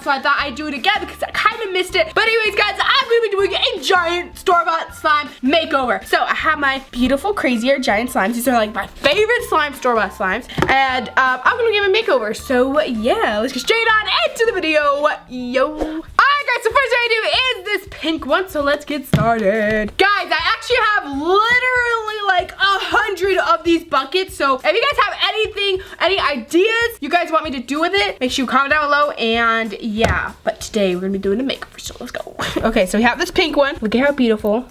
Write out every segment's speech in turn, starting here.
so I thought I'd do it again because I kind of missed it. But anyways, guys, I'm gonna be doing a giant store-bought slime makeover. So I have my beautiful Crazy Earth giant slimes. These are like my favorite store-bought slimes, and I'm gonna give them a makeover. So yeah, let's get straight on into the video. Yo. Alright guys, so first thing I do is this pink one, so let's get started. Guys, I actually have literally like 100 of these buckets, so if you guys have anything, any ideas you guys want me to do with it, make sure you comment down below. And yeah, but today we're gonna be doing a makeover, so let's go. Okay, so we have this pink one. Look at how beautiful.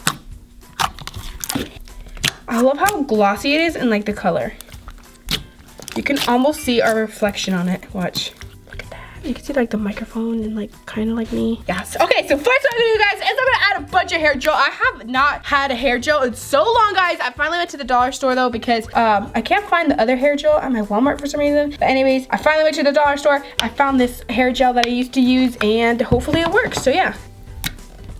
I love how glossy it is and like the color. You can almost see our reflection on it. Watch. Look at that. You can see like the microphone and like kind of like me. Yes. Okay, so first what I'm gonna do, guys, is I'm gonna add a bunch of hair gel. I have not had a hair gel in so long, guys. I finally went to the dollar store though because I can't find the other hair gel at my Walmart for some reason. But anyways, I finally went to the dollar store. I found this hair gel that I used to use and hopefully it works. So yeah.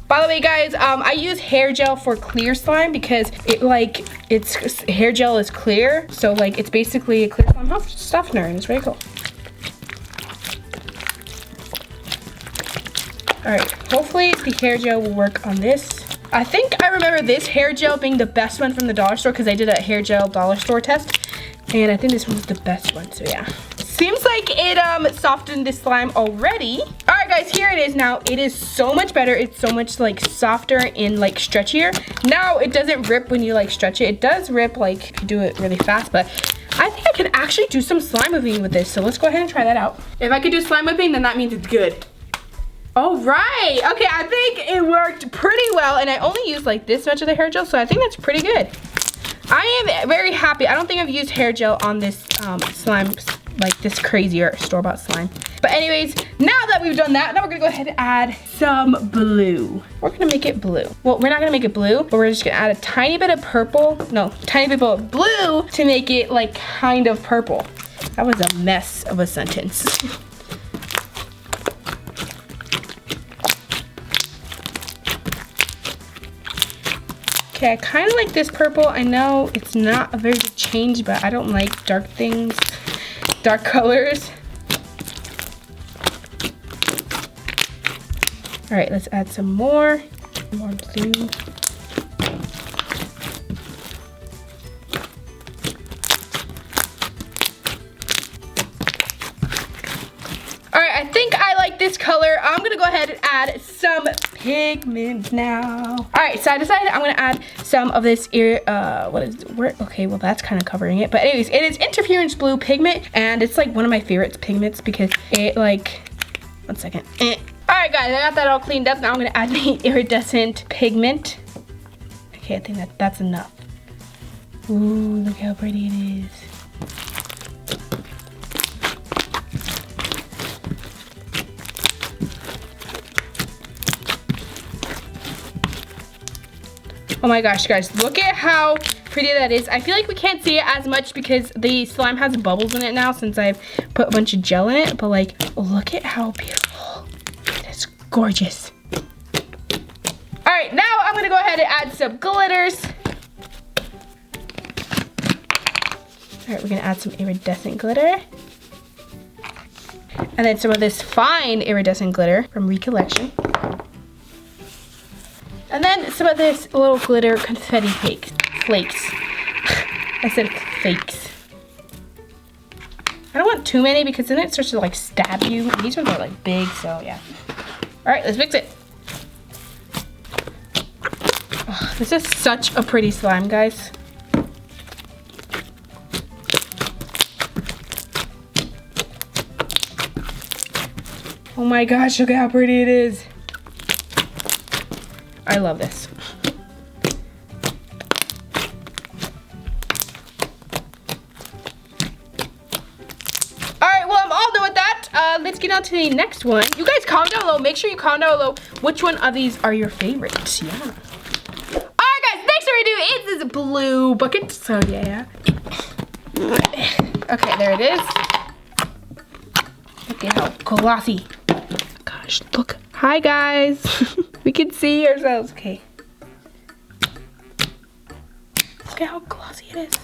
By the way, guys, I use hair gel for clear slime because it's hair gel is clear, so like it's basically a clear slime softener, and it's very cool. All right, hopefully the hair gel will work on this. I think I remember this hair gel being the best one from the dollar store because I did a hair gel dollar store test, and I think this one was the best one. So yeah. Seems like it softened this slime already. All right, guys, here it is now. It is so much better. It's so much like softer and like stretchier. Now it doesn't rip when you like stretch it. It does rip like if you do it really fast, but I think I can actually do some slime whipping with this. So let's go ahead and try that out. If I could do slime whipping, then that means it's good. All right, okay, I think it worked pretty well, and I only used like this much of the hair gel, so I think that's pretty good. I am very happy. I don't think I've used hair gel on this slime, like this crazier store-bought slime. But anyways, now that we've done that, now we're gonna go ahead and add some blue. We're gonna make it blue. Well, we're not gonna make it blue, but we're just gonna add a tiny bit of purple. No, tiny bit of blue to make it like kind of purple. That was a mess of a sentence. Okay, I kind of like this purple. I know it's not a very good change, but I don't like dark things, dark colors. All right, let's add some more blue. All right, I think I like this color. I'm gonna go ahead and add some pigment now. All right, so I decided I'm gonna add some of this okay, well that's kind of covering it. But anyways, it is interference blue pigment, and it's like one of my favorite pigments because it like, one second. All right, guys, I got that all cleaned up. Now I'm gonna add the iridescent pigment. Okay, I think that's enough. Ooh, look how pretty it is. Oh my gosh, guys, look at how pretty that is. I feel like we can't see it as much because the slime has bubbles in it now since I've put a bunch of gel in it, but like, look at how beautiful. It's gorgeous. All right, now I'm gonna go ahead and add some glitters. All right, we're gonna add some iridescent glitter. And then some of this fine iridescent glitter from Recollection. And then some of this little glitter confetti flakes. I said fakes. I don't want too many because then it starts to like stab you. And these ones are like big, so yeah. All right, let's mix it. Oh, this is such a pretty slime, guys. Oh my gosh, look at how pretty it is. I love this. Alright, well, I'm all done with that. Let's get on to the next one. You guys comment down below. Make sure you comment down below which one of these are your favorites. Yeah. Alright, guys, next thing we do is this blue bucket. So, yeah. Okay, there it is. Look at how glossy. Gosh, look. Hi, guys. We can see ourselves. Okay. Look at how glossy it is.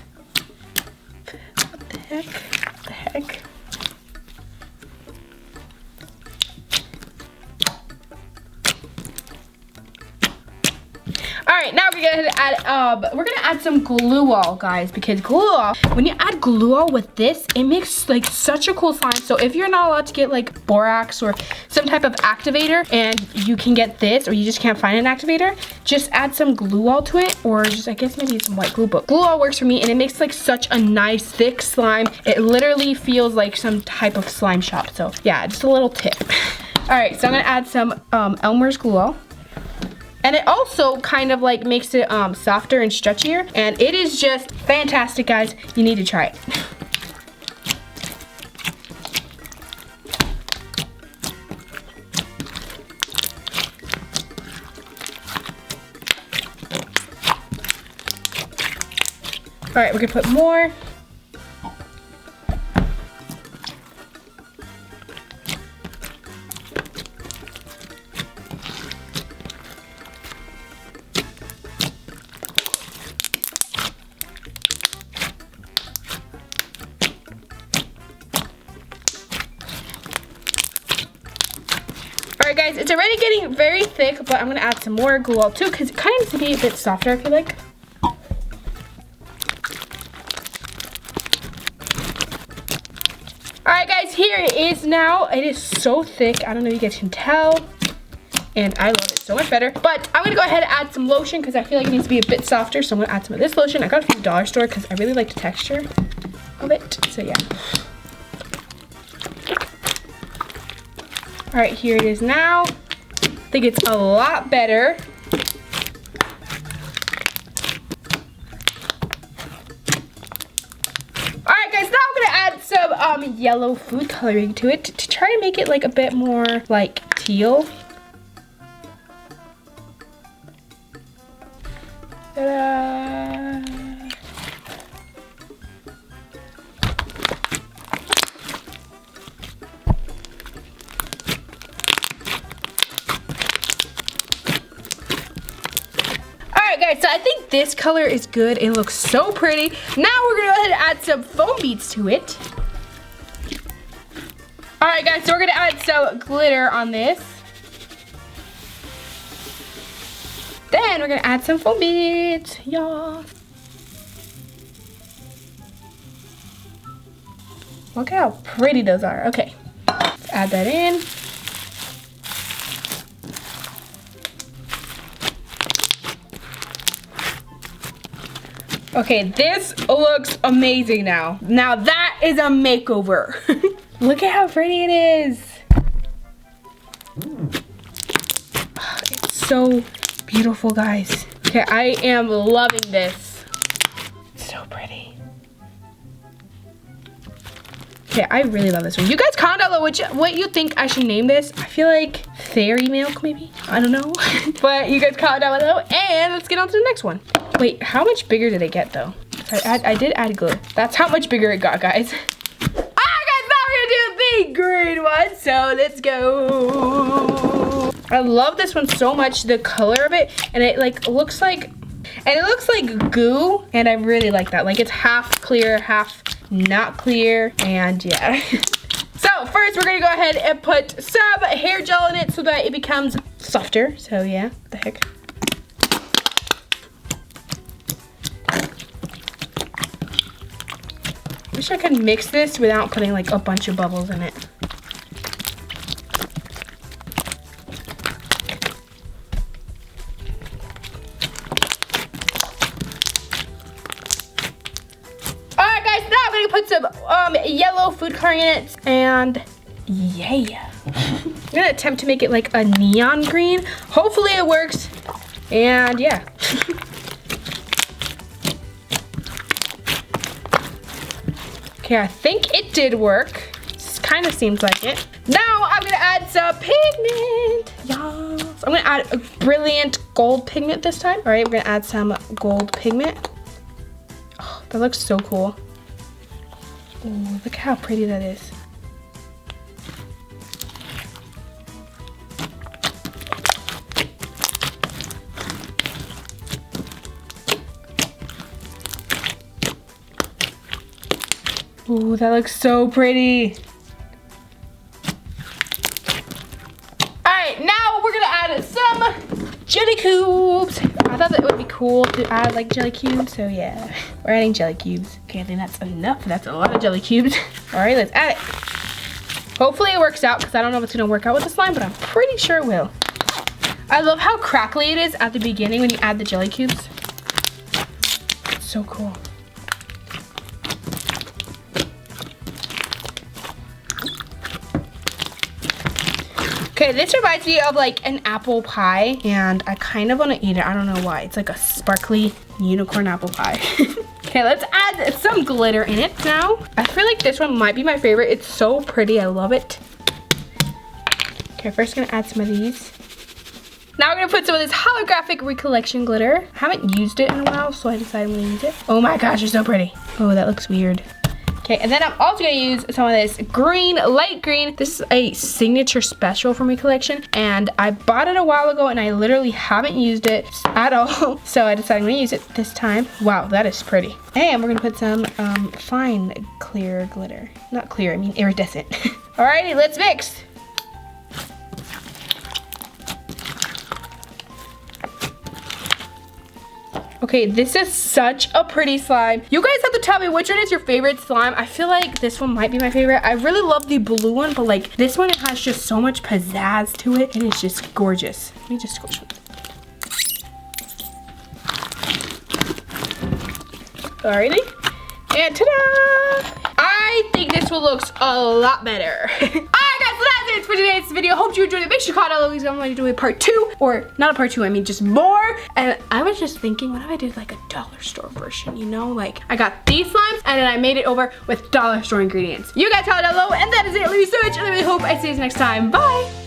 What the heck? What the heck? Alright, now we're gonna add some GlueAll, guys, because GlueAll, when you add GlueAll with this, it makes like such a cool slime. So if you're not allowed to get like borax or some type of activator and you can get this, or you just can't find an activator, just add some GlueAll to it, or just I guess maybe some white glue, but GlueAll works for me and it makes like such a nice thick slime. It literally feels like some type of slime shop. So yeah, just a little tip. Alright, so I'm gonna add some Elmer's GlueAll. And it also kind of like makes it softer and stretchier. And it is just fantastic, guys. You need to try it. All right, we're gonna put more. Alright guys, it's already getting very thick, but I'm gonna add some more GlueAll too, because it kind of needs to be a bit softer, I feel like. Alright guys, here it is now. It is so thick, I don't know if you guys can tell. And I love it so much better. But I'm gonna go ahead and add some lotion because I feel like it needs to be a bit softer. So I'm gonna add some of this lotion. I got it from the dollar store because I really like the texture of it. So yeah. All right, here it is now. I think it's a lot better. All right, guys, now I'm gonna add some yellow food coloring to it to try to make it like a bit more like teal. Ta-da! Guys, so I think this color is good. It looks so pretty. Now we're gonna go ahead and add some foam beads to it. All right, guys, so we're gonna add some glitter on this. Then we're gonna add some foam beads, y'all. Look how pretty those are. Okay, let's add that in. Okay, this looks amazing now. Now that is a makeover. Look at how pretty it is. Oh, it's so beautiful, guys. Okay, I am loving this. It's so pretty. Okay, I really love this one. You guys comment down below what you think I should name this. I feel like fairy milk, maybe? I don't know. But you guys comment down below, and let's get on to the next one. Wait, how much bigger did it get though? I did add glue. That's how much bigger it got, guys. Alright guys, now we're gonna do the green one, so let's go. I love this one so much, the color of it, and it like looks like, goo, and I really like that. Like it's half clear, half not clear, and yeah. So first we're gonna go ahead and put some hair gel in it so that it becomes softer. So yeah, what the heck. I wish I could mix this without putting like a bunch of bubbles in it. Alright guys, now I'm gonna put some yellow food coloring in it, and yeah. I'm gonna attempt to make it like a neon green. Hopefully it works, and yeah. Okay, I think it did work. Kind of seems like it. Now I'm gonna add some pigment. Yes. I'm gonna add a brilliant gold pigment this time. All right, we're gonna add some gold pigment. Oh, that looks so cool. Oh, look how pretty that is. Ooh, that looks so pretty. All right, now we're gonna add some jelly cubes. I thought thought that it would be cool to add like jelly cubes, so yeah, we're adding jelly cubes. Okay, I think that's enough. That's a lot of jelly cubes. All right, let's add it. Hopefully it works out, because I don't know if it's gonna work out with the slime, but I'm pretty sure it will. I love how crackly it is at the beginning when you add the jelly cubes. It's so cool. Okay, this reminds me of like an apple pie, and I kind of want to eat it. I don't know why. It's like a sparkly unicorn apple pie. Okay, let's add some glitter in it now. I feel like this one might be my favorite. It's so pretty. I love it. Okay, first gonna add some of these. Now we're gonna put some of this holographic recollection glitter. I haven't used it in a while, so I decided I'm gonna use it. Oh my gosh, it's so pretty. Oh, that looks weird. Okay, and then I'm also gonna use some of this green, light green. This is a signature special from Recollection, and I bought it a while ago and I literally haven't used it at all. So I decided I'm gonna use it this time. Wow, that is pretty. And we're gonna put some fine clear glitter. Not clear, I mean iridescent. Alrighty, let's mix. Okay, this is such a pretty slime. You guys have to tell me which one is your favorite slime. I feel like this one might be my favorite. I really love the blue one, but like this one, it has just so much pizzazz to it. It is just gorgeous. Let me just squish it. Alrighty. And ta-da! I think this one looks a lot better. Alright guys, so that's it for today's video. Hope you enjoyed it. Make sure you comment down below. I'm going to do a part 2, or not a part 2, I mean just more. And I was just thinking, what if I did like a dollar store version, you know? Like I got these slimes and then I made it over with dollar store ingredients. You guys comment down below, and that is it. Love you so much, and I really hope I see you next time. Bye!